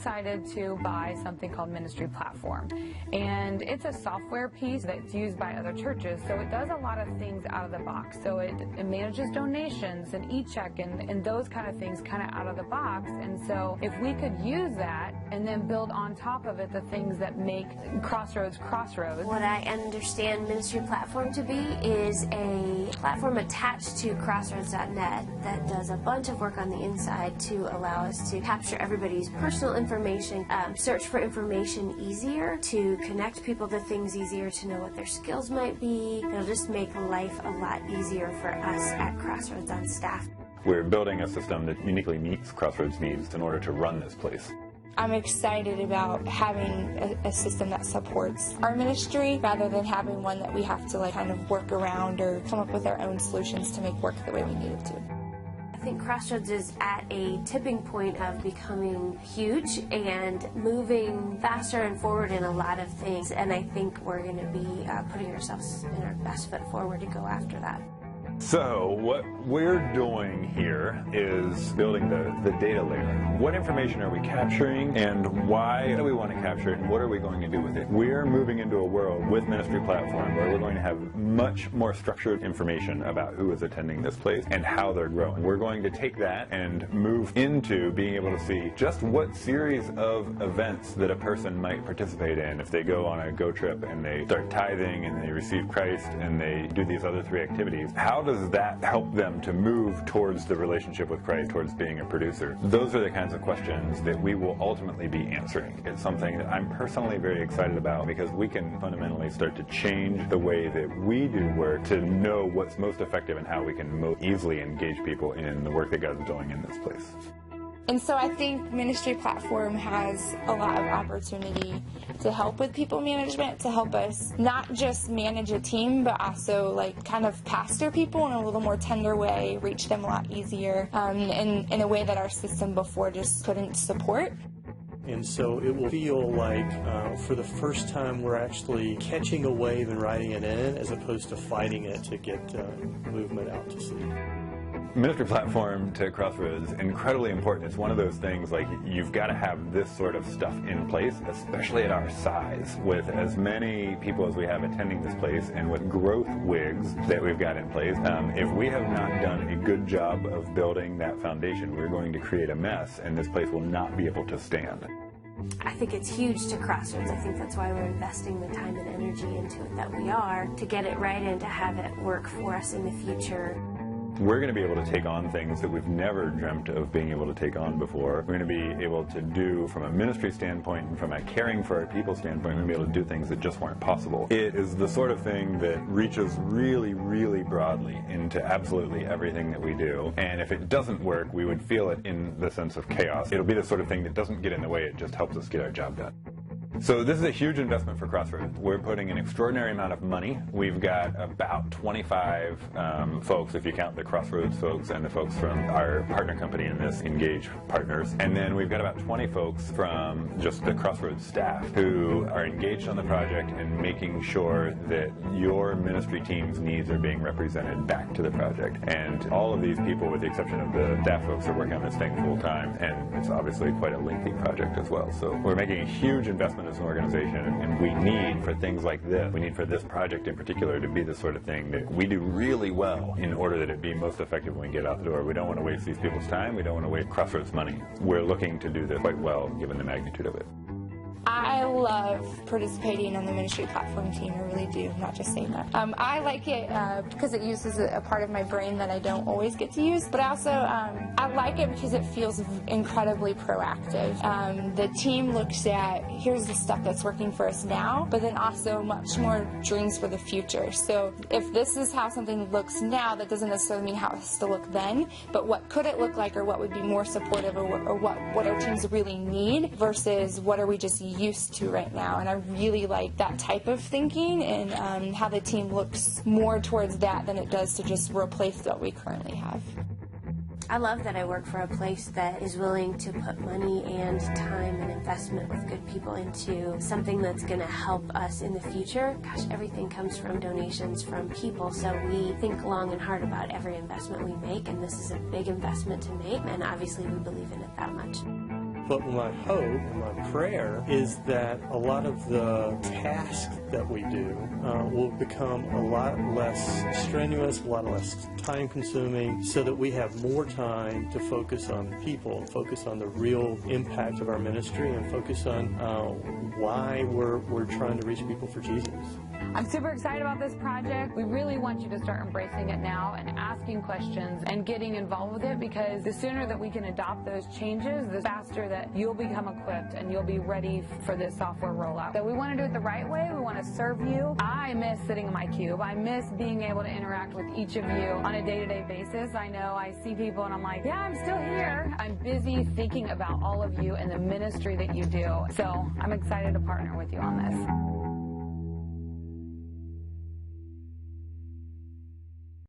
decided to buy something called Ministry Platform, and it's a software piece that's used by other churches, so it does a lot of things out of the box. So it manages donations and e-check and those kind of things kind of out of the box. And so if we could use that and then build on top of it the things that make Crossroads Crossroads. What I understand Ministry Platform to be is a platform attached to Crossroads.net that does a bunch of work on the inside to allow us to capture everybody's personal information, search for information easier, to connect people to things easier, to know what their skills might be. It'll just make life a lot easier for us at Crossroads on staff. We're building a system that uniquely meets Crossroads' needs in order to run this place. I'm excited about having a system that supports our ministry rather than having one that we have to kind of work around or come up with our own solutions to make work the way we need it to. I think Crossroads is at a tipping point of becoming huge and moving faster and forward in a lot of things, and I think we're going to be putting ourselves in our best foot forward to go after that. So what we're doing here is building the data layer. What information are we capturing, and why do we want to capture it, and what are we going to do with it? We're moving into a world with Ministry Platform where we're going to have much more structured information about who is attending this place and how they're growing. We're going to take that and move into being able to see just what series of events that a person might participate in if they go on a Go trip and they start tithing and they receive Christ and they do these other three activities. How does that help them to move towards the relationship with Christ, towards being a producer? Those are the kinds of questions that we will ultimately be answering. It's something that I'm personally very excited about because we can fundamentally start to change the way that we do work to know what's most effective and how we can most easily engage people in the work that God's doing in this place. And so I think Ministry Platform has a lot of opportunity to help with people management, to help us not just manage a team, but also kind of pastor people in a little more tender way, reach them a lot easier, in a way that our system before just couldn't support. And so it will feel like for the first time we're actually catching a wave and riding it in as opposed to fighting it to get movement out to sea. Ministry Platform to Crossroads, incredibly important. It's one of those things you've got to have this sort of stuff in place, especially at our size, with as many people as we have attending this place and with growth wigs that we've got in place. If we have not done a good job of building that foundation, we're going to create a mess and this place will not be able to stand. I think it's huge to Crossroads. I think that's why we're investing the time and energy into it that we are, to get it right and to have it work for us in the future. We're going to be able to take on things that we've never dreamt of being able to take on before. We're going to be able to do, from a ministry standpoint and from a caring for our people standpoint, we're going to be able to do things that just weren't possible. It is the sort of thing that reaches really, really broadly into absolutely everything that we do. And if it doesn't work, we would feel it in the sense of chaos. It'll be the sort of thing that doesn't get in the way, it just helps us get our job done. So this is a huge investment for Crossroads. We're putting an extraordinary amount of money. We've got about 25 folks, if you count the Crossroads folks and the folks from our partner company in this, Engage Partners. And then we've got about 20 folks from just the Crossroads staff who are engaged on the project and making sure that your ministry team's needs are being represented back to the project. And all of these people, with the exception of the staff folks, are working on this thing full time. And it's obviously quite a lengthy project as well. So we're making a huge investment as an organization, and we need for things like this, we need for this project in particular to be the sort of thing that we do really well in order that it be most effective when we get out the door. We don't want to waste these people's time. We don't want to waste Crossroads money. We're looking to do this quite well given the magnitude of it. I love participating on the Ministry Platform team. I really do. I'm not just saying that. I like it because it uses a part of my brain that I don't always get to use. But also, I like it because it feels incredibly proactive. The team looks at, here's the stuff that's working for us now, but then also much more dreams for the future. So if this is how something looks now, that doesn't necessarily mean how it has to look then. But what could it look like, or what would be more supportive, or what our teams really need versus what are we just used to right now. And I really like that type of thinking, and how the team looks more towards that than it does to just replace what we currently have. I love that I work for a place that is willing to put money and time and investment with good people into something that's going to help us in the future. Gosh, everything comes from donations from people, so we think long and hard about every investment we make, and this is a big investment to make, and obviously we believe in it that much. But my hope and my prayer is that a lot of the tasks that we do will become a lot less strenuous, a lot less time-consuming, so that we have more time to focus on people, focus on the real impact of our ministry, and focus on why we're trying to reach people for Jesus. I'm super excited about this project. We really want you to start embracing it now and asking questions and getting involved with it, because the sooner that we can adopt those changes, the faster that you'll become equipped and you'll be ready for this software rollout. So we want to do it the right way. We want to serve you. I miss sitting in my cube. I miss being able to interact with each of you on a day-to-day basis. I know I see people and I'm like, yeah, I'm still here. I'm busy thinking about all of you and the ministry that you do. So I'm excited to partner with you on this.